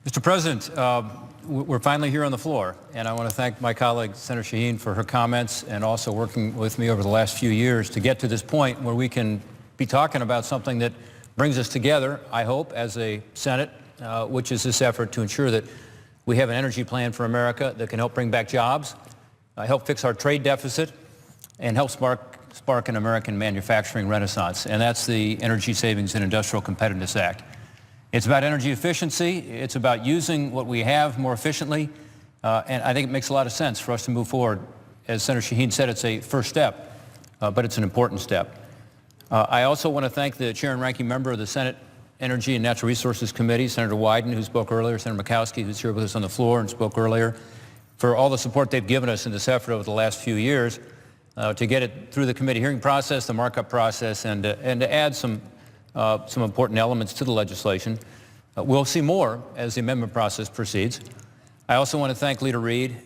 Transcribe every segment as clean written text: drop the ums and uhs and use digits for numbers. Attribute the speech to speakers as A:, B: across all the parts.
A: Mr. President, we're finally here on the floor, and I want to thank my colleague, Senator Shaheen, for her comments and also working with me over the last few years to get to this point where we can be talking about something that brings us together, I hope, as a Senate, which is this effort to ensure that we have an energy plan for America that can help bring back jobs, help fix our trade deficit, and help spark an American manufacturing renaissance, and that's the Energy Savings and Industrial Competitiveness Act. It's about energy efficiency. It's about using what we have more efficiently, and I think it makes a lot of sense for us to move forward. As Senator Shaheen said, it's a first step, but it's an important step. I also want to thank the chair and ranking member of the Senate Energy and Natural Resources Committee, Senator Wyden, who spoke earlier, Senator Murkowski, who's here with us on the floor and spoke earlier, for all the support they've given us in this effort over the last few years to get it through the committee hearing process, the markup process, and to add some important elements to the legislation. We'll see more as the amendment process proceeds. I also want to thank Leader Reid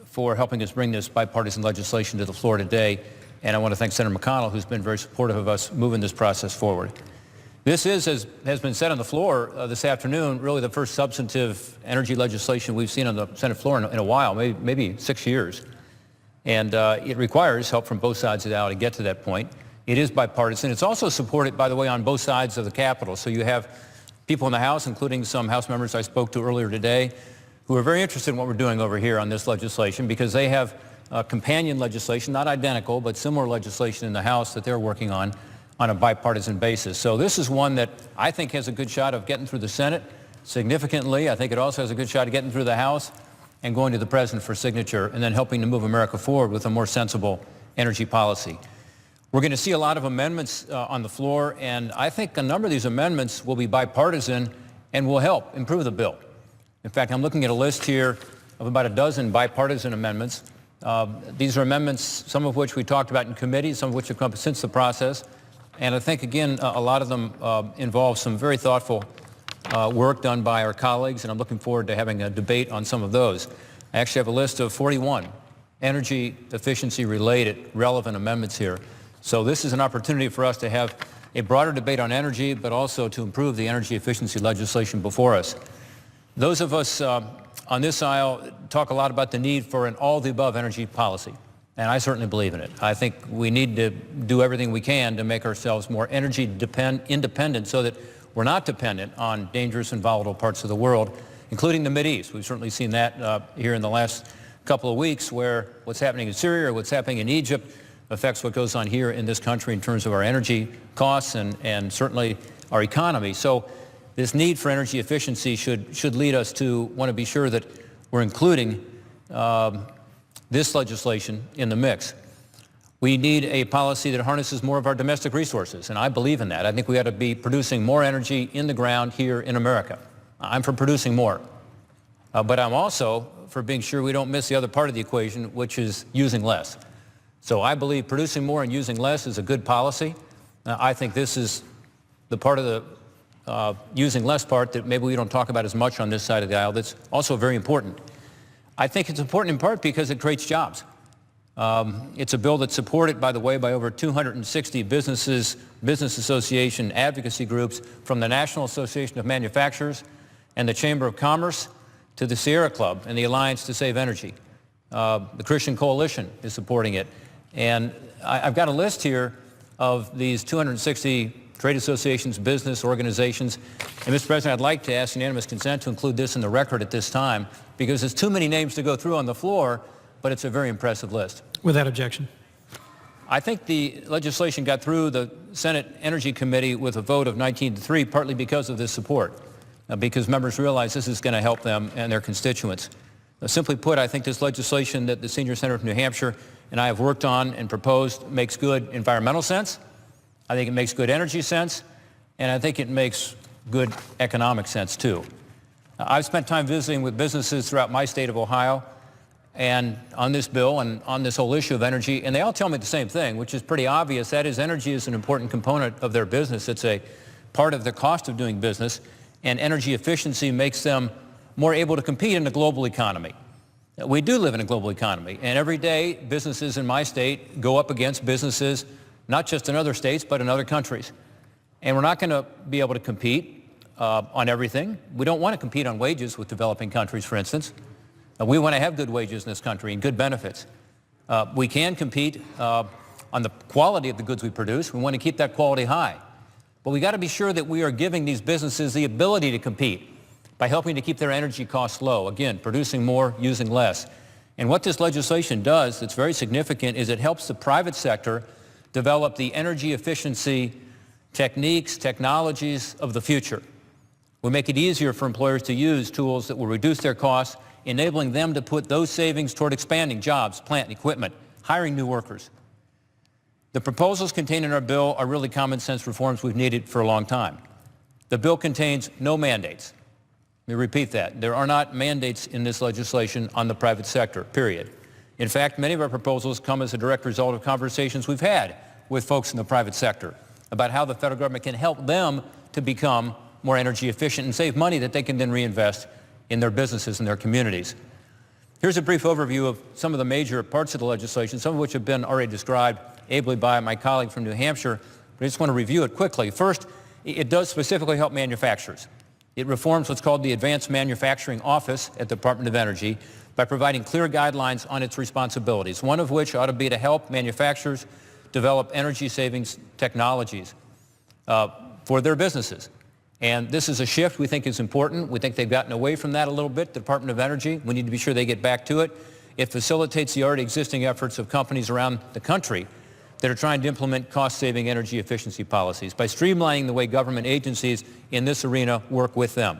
A: for helping us bring this bipartisan legislation to the floor today, and I want to thank Senator McConnell, who's been very supportive of us moving this process forward. This is, as has been said on the floor this afternoon, really the first substantive energy legislation we've seen on the Senate floor in a while, maybe 6 years. And it requires help from both sides of the aisle to get to that point. It is bipartisan. It's also supported, by the way, on both sides of the Capitol. So you have people in the House, including some House members I spoke to earlier today, who are very interested in what we're doing over here on this legislation because they have companion legislation, not identical, but similar legislation in the House that they're working on a bipartisan basis. So this is one that I think has a good shot of getting through the Senate significantly. I think it also has a good shot of getting through the House and going to the President for signature and then helping to move America forward with a more sensible energy policy. We're going to see a lot of amendments on the floor, and I think a number of these amendments will be bipartisan and will help improve the bill. In fact, I'm looking at a list here of about a dozen bipartisan amendments. These are amendments, some of which we talked about in committee, some of which have come since the process. And I think, again, a lot of them involve some very thoughtful work done by our colleagues, and I'm looking forward to having a debate on some of those. I actually have a list of 41 energy efficiency-related relevant amendments here. So this is an opportunity for us to have a broader debate on energy, but also to improve the energy efficiency legislation before us. Those of us on this aisle talk a lot about the need for an all-the-above energy policy, and I certainly believe in it. I think we need to do everything we can to make ourselves more energy independent so that we're not dependent on dangerous and volatile parts of the world, including the Mideast. We've certainly seen that here in the last couple of weeks, where what's happening in Syria or what's happening in Egypt affects what goes on here in this country in terms of our energy costs and certainly our economy. So this need for energy efficiency should lead us to want to be sure that we're including this legislation in the mix. We need a policy that harnesses more of our domestic resources, and I believe in that. I think we ought to be producing more energy in the ground here in America. I'm for producing more, but I'm also for being sure we don't miss the other part of the equation, which is using less. So I believe producing more and using less is a good policy. I think this is the part of the using less part that maybe we don't talk about as much on this side of the aisle that's also very important. I think it's important in part because it creates jobs. It's a bill that's supported, by the way, by over 260 businesses, business association advocacy groups, from the National Association of Manufacturers and the Chamber of Commerce to the Sierra Club and the Alliance to Save Energy. The Christian Coalition is supporting it. And I've got a list here of these 260 trade associations, business organizations. And, Mr. President, I'd like to ask unanimous consent to include this in the record at this time because there's too many names to go through on the floor, but it's a very impressive list.
B: Without objection.
A: I think the legislation got through the Senate Energy Committee with a vote of 19-3, partly because of this support, because members realize this is going to help them and their constituents. Simply put, I think this legislation that the senior senator from New Hampshire and I have worked on and proposed makes good environmental sense. I think it makes good energy sense, and I think it makes good economic sense, too. I've spent time visiting with businesses throughout my state of Ohio and on this bill and on this whole issue of energy, and they all tell me the same thing, which is pretty obvious. That is, energy is an important component of their business. It's a part of the cost of doing business, and energy efficiency makes them more able to compete in the global economy. We do live in a global economy, and every day businesses in my state go up against businesses not just in other states but in other countries. And we're not going to be able to compete on everything. We don't want to compete on wages with developing countries, for instance. We want to have good wages in this country and good benefits. We can compete on the quality of the goods we produce. We want to keep that quality high. But we got to be sure that we are giving these businesses the ability to compete by helping to keep their energy costs low. Again, producing more, using less. And what this legislation does that's very significant is it helps the private sector develop the energy efficiency techniques, technologies of the future. We make it easier for employers to use tools that will reduce their costs, enabling them to put those savings toward expanding jobs, plant, and equipment, hiring new workers. The proposals contained in our bill are really common sense reforms we've needed for a long time. The bill contains no mandates. Let me repeat that. There are not mandates in this legislation on the private sector, period. In fact, many of our proposals come as a direct result of conversations we've had with folks in the private sector about how the federal government can help them to become more energy efficient and save money that they can then reinvest in their businesses and their communities. Here's a brief overview of some of the major parts of the legislation, some of which have been already described ably by my colleague from New Hampshire, but I just want to review it quickly. First, it does specifically help manufacturers. It reforms what's called the Advanced Manufacturing Office at the Department of Energy by providing clear guidelines on its responsibilities, one of which ought to be to help manufacturers develop energy savings technologies for their businesses. And this is a shift we think is important. We think they've gotten away from that a little bit, the Department of Energy. We need to be sure they get back to it. It facilitates the already existing efforts of companies around the country that are trying to implement cost-saving energy efficiency policies by streamlining the way government agencies in this arena work with them.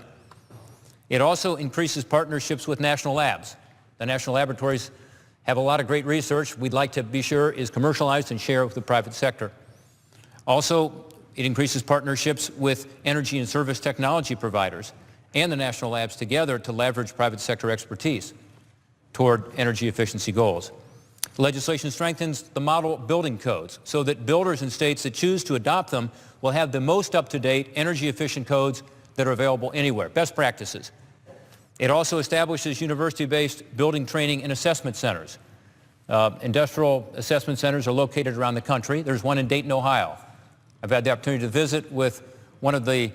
A: It also increases partnerships with national labs. The national laboratories have a lot of great research we'd like to be sure is commercialized and shared with the private sector. Also, it increases partnerships with energy and service technology providers and the national labs together to leverage private sector expertise toward energy efficiency goals. The legislation strengthens the model building codes so that builders in states that choose to adopt them will have the most up-to-date energy efficient codes that are available anywhere, best practices. It also establishes university-based building training and assessment centers. Industrial assessment centers are located around the country. There's one in Dayton, Ohio. I've had the opportunity to visit with one of the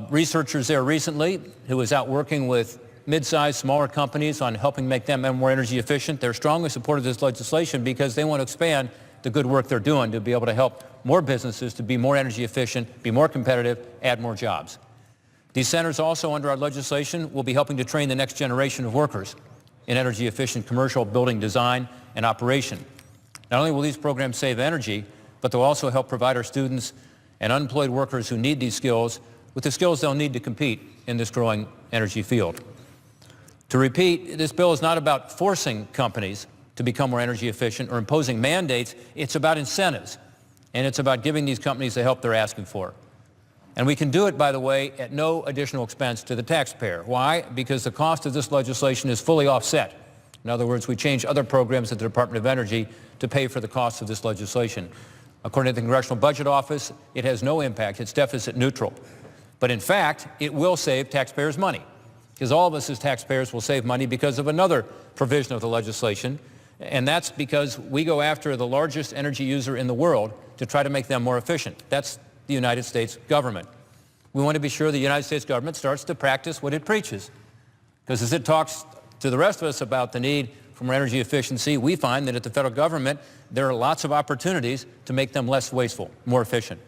A: researchers there recently who was out working with mid-sized, smaller companies on helping make them more energy efficient. They're strongly supportive of this legislation because they want to expand the good work they're doing to be able to help more businesses to be more energy efficient, be more competitive, add more jobs. These centers also, under our legislation, will be helping to train the next generation of workers in energy efficient commercial building design and operation. Not only will these programs save energy, but they'll also help provide our students and unemployed workers who need these skills with the skills they'll need to compete in this growing energy field. To repeat, this bill is not about forcing companies to become more energy efficient or imposing mandates. It's about incentives, and it's about giving these companies the help they're asking for. And we can do it, by the way, at no additional expense to the taxpayer. Why? Because the cost of this legislation is fully offset. In other words, we change other programs at the Department of Energy to pay for the cost of this legislation. According to the Congressional Budget Office, it has no impact. It's deficit neutral. But in fact, it will save taxpayers money, because all of us as taxpayers will save money because of another provision of the legislation, and that's because we go after the largest energy user in the world to try to make them more efficient. That's the United States government. We want to be sure the United States government starts to practice what it preaches, because as it talks to the rest of us about the need for more energy efficiency, we find that at the federal government there are lots of opportunities to make them less wasteful, more efficient.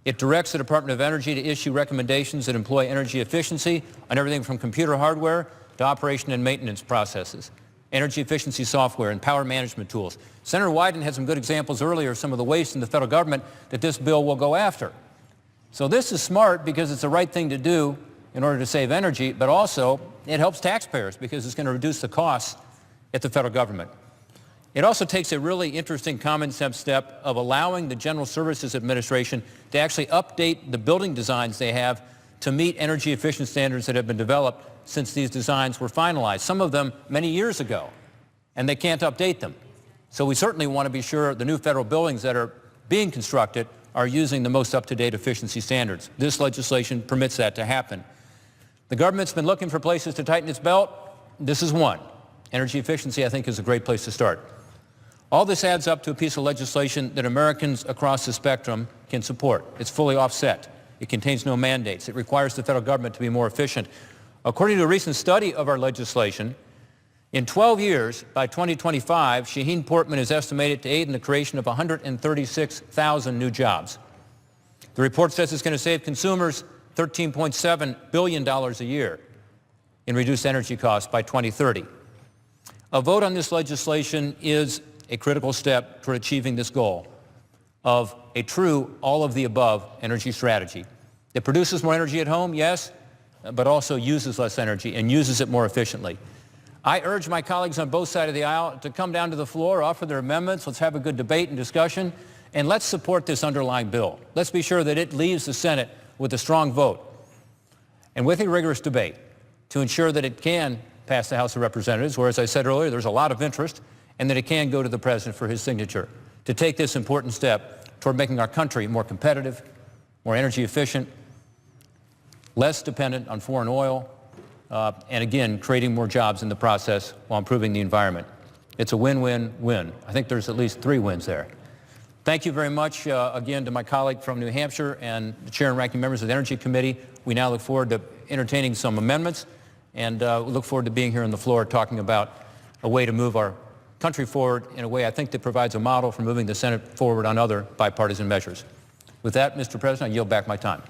A: It directs the Department of Energy to issue recommendations that employ energy efficiency on everything from computer hardware to operation and maintenance processes, energy efficiency software and power management tools. Senator Wyden had some good examples earlier of some of the waste in the federal government that this bill will go after. So this is smart because it's the right thing to do in order to save energy, but also it helps taxpayers because it's going to reduce the costs at the federal government. It also takes a really interesting common sense step of allowing the General Services Administration to actually update the building designs they have to meet energy efficient standards that have been developed since these designs were finalized, some of them many years ago, and they can't update them. So we certainly want to be sure the new federal buildings that are being constructed are using the most up-to-date efficiency standards. This legislation permits that to happen. The government's been looking for places to tighten its belt. This is one. Energy efficiency, I think, is a great place to start. All this adds up to a piece of legislation that Americans across the spectrum can support. It's fully offset. It contains no mandates. It requires the federal government to be more efficient. According to a recent study of our legislation, in 12 years, by 2025, Shaheen Portman is estimated to aid in the creation of 136,000 new jobs. The report says it's going to save consumers $13.7 billion a year in reduced energy costs by 2030. A vote on this legislation is a critical step toward achieving this goal of a true all-of-the-above energy strategy. It produces more energy at home, yes, but also uses less energy and uses it more efficiently. I urge my colleagues on both sides of the aisle to come down to the floor, offer their amendments, let's have a good debate and discussion, and let's support this underlying bill. Let's be sure that it leaves the Senate with a strong vote and with a rigorous debate to ensure that it can pass the House of Representatives, where, as I said earlier, there's a lot of interest, and that it can go to the President for his signature to take this important step toward making our country more competitive, more energy efficient, less dependent on foreign oil, and again, creating more jobs in the process while improving the environment. It's a win-win-win. I think there's at least 3 wins there. Thank you very much again to my colleague from New Hampshire and the chair and ranking members of the Energy Committee. We now look forward to entertaining some amendments, and we look forward to being here on the floor talking about a way to move our country forward in a way I think that provides a model for moving the Senate forward on other bipartisan measures. With that, Mr. President, I yield back my time.